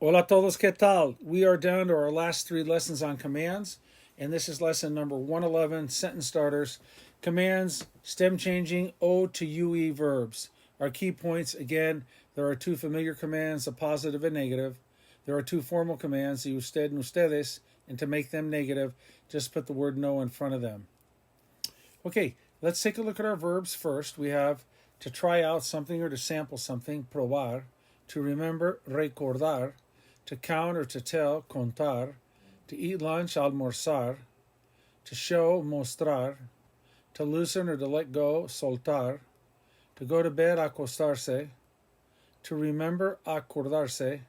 Hola a todos, ¿qué tal? We are down to our last 3 lessons on commands, and this is lesson number 111, sentence starters. Commands, stem changing, O to UE verbs. Our key points, again, there are 2 familiar commands, a positive and negative. There are 2 formal commands, the Usted and Ustedes, and to make them negative, just put the word no in front of them. Okay, let's take a look at our verbs first. We have to try out something or to sample something, probar, to remember, recordar, to count or to tell, contar, to eat lunch, almorzar, to show, mostrar, to loosen or to let go, soltar, to go to bed, acostarse, to remember, acordarse,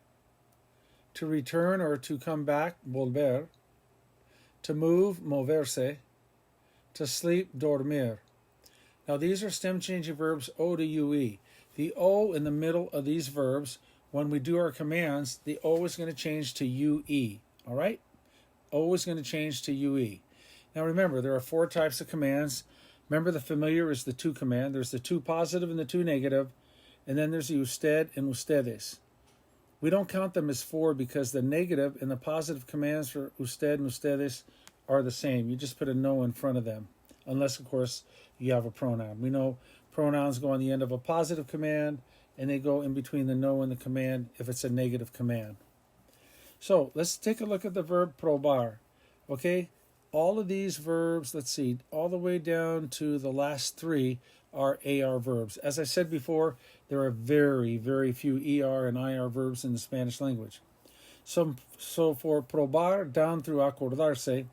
to return or to come back, volver, to move, moverse, to sleep, dormir. Now these are stem changing verbs O to UE. The O in the middle of these verbs, when we do our commands, the O is going to change to UE. All right? O is going to change to UE. Now remember, there are 4 types of commands. Remember, the familiar is the to command. There's the to positive and the to negative. And then there's the usted and ustedes. We don't count them as 4 because the negative and the positive commands for usted and ustedes are the same. You just put a no in front of them. Unless, of course, you have a pronoun. We know pronouns go on the end of a positive command, and they go in between the no and the command if it's a negative command. So let's take a look at the verb probar. Okay, all of these verbs, let's see, all the way down to the last 3 are AR verbs. As I said before, there are very, very few ER and IR verbs in the Spanish language. So for probar down through acordarse,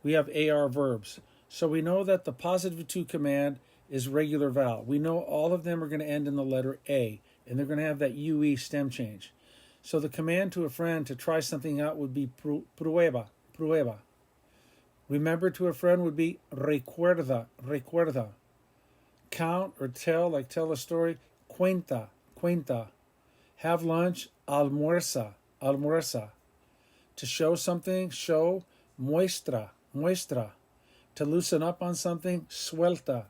we have AR verbs. So we know that the positive to command is regular vowel. We know all of them are going to end in the letter A, and they're going to have that UE stem change. So the command to a friend to try something out would be prueba. Remember to a friend would be recuerda. Count or tell, like tell a story, cuenta. Have lunch, almuerza. To show something, show, muestra. To loosen up on something, suelta.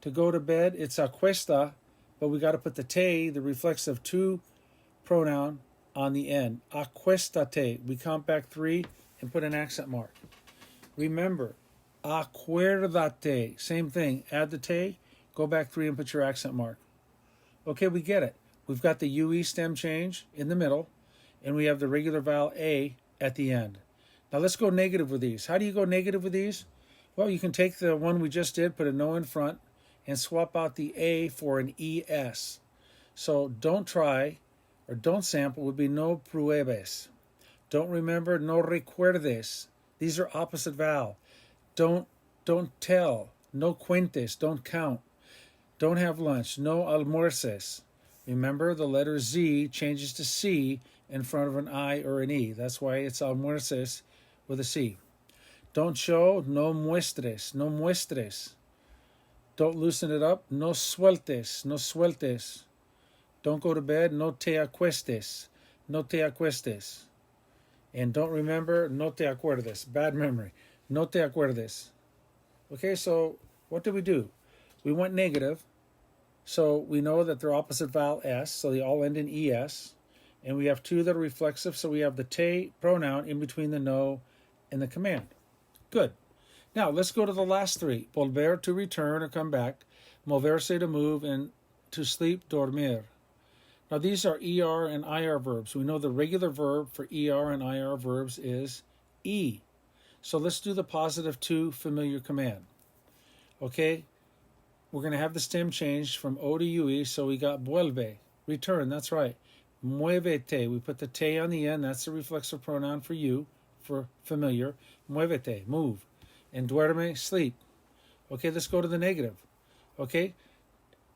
To go to bed, it's acuesta, but we got to put the te, the reflexive to pronoun, on the end. Acuéstate. We count back 3 and put an accent mark. Remember, acuérdate. Same thing. Add the te, go back 3 and put your accent mark. Okay, we get it. We've got the UE stem change in the middle, and we have the regular vowel A at the end. Now let's go negative with these. How do you go negative with these? Well, you can take the one we just did, put a no in front, and swap out the A for an ES. So don't try or don't sample would be no pruebes. Don't remember, no recuerdes. These are opposite vowel. Don't tell, no cuentes, don't count. Don't have lunch, no almuerces. Remember, the letter Z changes to C in front of an I or an E. That's why it's almuerces with a C. Don't show, no muestres. Don't loosen it up, no sueltes. Don't go to bed, no te acuestes. And don't remember, no te acuerdes. Bad memory. No te acuerdes. Okay, so what do? We went negative. So we know that they're opposite vowel S, so they all end in ES. And we have 2 that are reflexive, so we have the te pronoun in between the no and the command. Good. Now let's go to the last 3. Volver, to return or come back. Moverse, to move, and to sleep, dormir. Now these are ER and IR verbs. We know the regular verb for ER and IR verbs is E. So let's do the positive to familiar command. Okay, we're going to have the stem change from O to UE, so we got vuelve, return, that's right. Muévete, we put the te on the end, that's the reflexive pronoun for you, for familiar. Muévete, move. And duerme, sleep. Okay, let's go to the negative. Okay,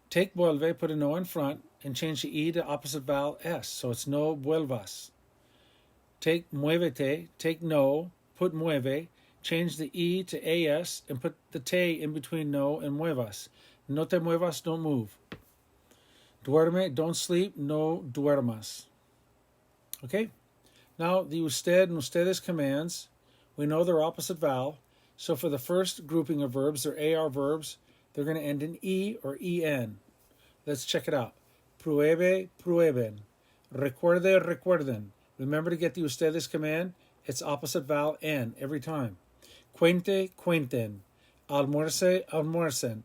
take vuelve, put a no in front, and change the E to opposite vowel S, so it's no vuelvas. Take muévete, take no, put mueve, change the E to AS, and put the te in between no and muevas. No te muevas, don't move. Duerme, don't sleep, no duermas. Okay? Now, the usted and ustedes commands, we know they're opposite vowel. So for the first grouping of verbs, they're AR verbs. They're going to end in E or EN. Let's check it out. Pruebe, prueben. Recuerde, recuerden. Remember to get the ustedes command. It's opposite vowel N every time. Cuente, cuenten. Almuerce, almuercen.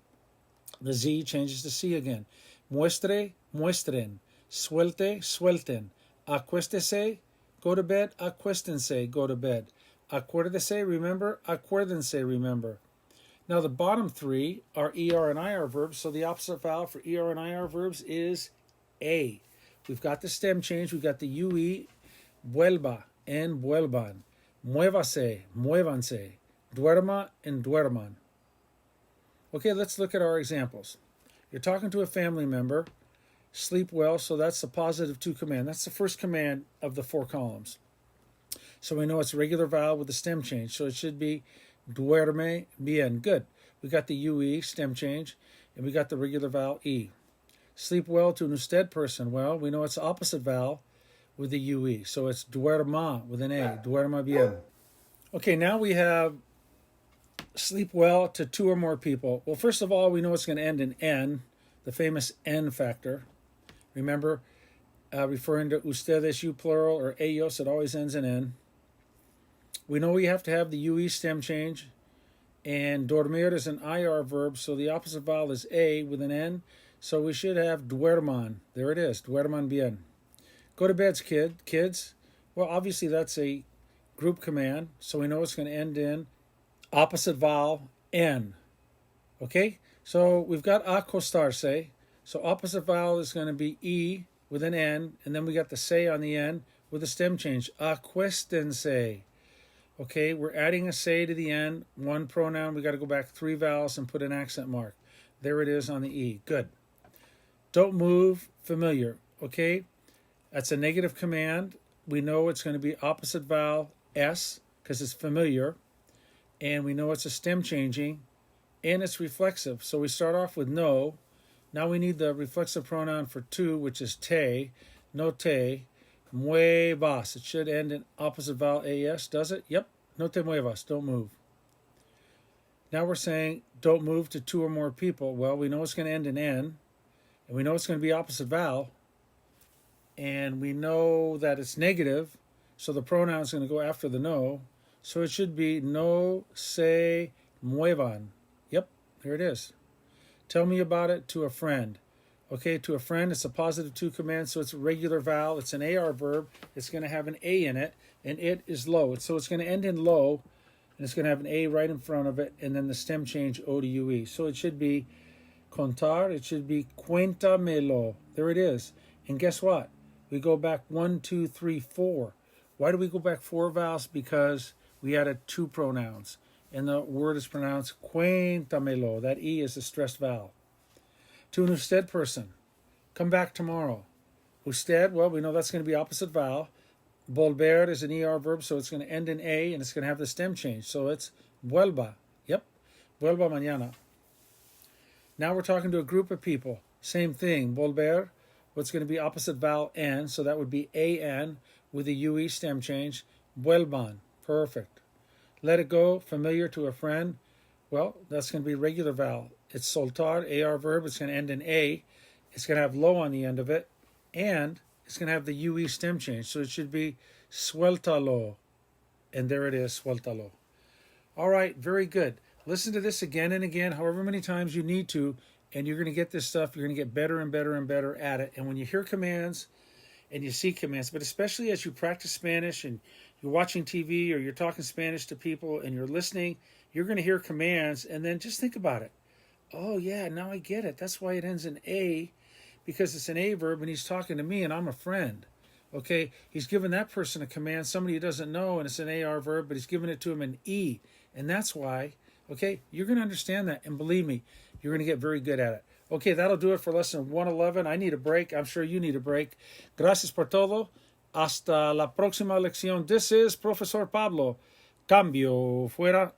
The Z changes to C again. Muestre, muestren. Suelte, suelten. Acuéstese, go to bed. Acuéstense, go to bed. Acuérdese, remember. Acuérdense, remember. Now the bottom three are ER and IR verbs, so the opposite vowel for ER and IR verbs is A. We've got the stem change. We've got the UE, vuelva and vuelvan. Muévase, muévanse. Duerma and duerman. Okay, let's look at our examples. You're talking to a family member. Sleep well, so that's the positive to command. That's the first command of the 4 columns. So we know it's a regular vowel with a stem change, so it should be duerme bien. Good. We got the UE, stem change, and we got the regular vowel E. Sleep well to an usted person. Well, we know it's the opposite vowel with the UE, so it's duerma with an A, duerma bien. Okay, now we have sleep well to 2 or more people. Well, first of all, we know it's going to end in N, the famous N factor. Remember, referring to ustedes, you plural, or ellos, it always ends in N. We know we have to have the UE stem change, and dormir is an IR verb, so the opposite vowel is A with an N, so we should have duerman. There it is, duerman bien. Go to bed, kids. Well, obviously that's a group command, so we know it's going to end in opposite vowel N. Okay, so we've got acostarse, so opposite vowel is going to be E with an N, and then we got the se on the end with a stem change, acuéstense. Okay, we're adding a se to the end, 1 pronoun. We got to go back 3 vowels and put an accent mark. There it is on the E. Good. Don't move, familiar. Okay, that's a negative command. We know it's going to be opposite vowel S because it's familiar. And we know it's a stem changing and it's reflexive. So we start off with no. Now we need the reflexive pronoun for 2, which is te. No te. Muevas. It should end in opposite vowel AS, does it? Yep. No te muevas. Don't move. Now we're saying don't move to 2 or more people. Well, we know it's going to end in N, and we know it's going to be opposite vowel, and we know that it's negative, so the pronoun is going to go after the no, so it should be no se muevan. Yep, there it is. Tell me about it to a friend. Okay, to a friend, it's a positive to command, so it's a regular vowel. It's an AR verb. It's going to have an A in it, and it is low. So it's going to end in low, and it's going to have an A right in front of it, and then the stem change O to UE. So it should be contar. It should be cuéntamelo. There it is. And guess what? We go back 1, 2, 3, 4. Why do we go back 4 vowels? Because we added 2 pronouns, and the word is pronounced cuéntamelo. That E is a stressed vowel. To an usted person, come back tomorrow. Usted, well, we know that's going to be opposite vowel. Volver is an ER verb, so it's going to end in A, and it's going to have the stem change. So it's vuelva. Yep, vuelva mañana. Now we're talking to a group of people. Same thing, volver. What's going to be opposite vowel N, so that would be AN with a UE stem change. Vuelvan. Perfect. Let it go, familiar to a friend. Well, that's going to be regular vowel. It's soltar, AR verb. It's going to end in A. It's going to have low on the end of it. And it's going to have the UE stem change. So it should be suéltalo. And there it is, suéltalo. All right, very good. Listen to this again and again, however many times you need to, and you're going to get this stuff. You're going to get better and better and better at it. And when you hear commands and you see commands, but especially as you practice Spanish and you're watching TV or you're talking Spanish to people and you're listening, you're going to hear commands, and then just think about it. Oh, yeah, now I get it. That's why it ends in A, because it's an A verb, and he's talking to me, and I'm a friend. Okay, he's giving that person a command, somebody he doesn't know, and it's an AR verb, but he's giving it to him in E, and that's why. Okay, you're going to understand that, and believe me, you're going to get very good at it. Okay, that'll do it for lesson 111. I need a break. I'm sure you need a break. Gracias por todo. Hasta la próxima lección. This is Profesor Pablo. Cambio fuera.